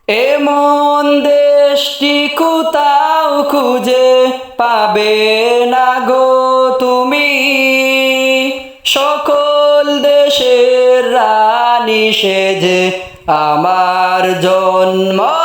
এমন দেশটি কোথাও খুঁজে পাবে না গো তুমি, সকল দেশের রানী সেজে আমার জন্ম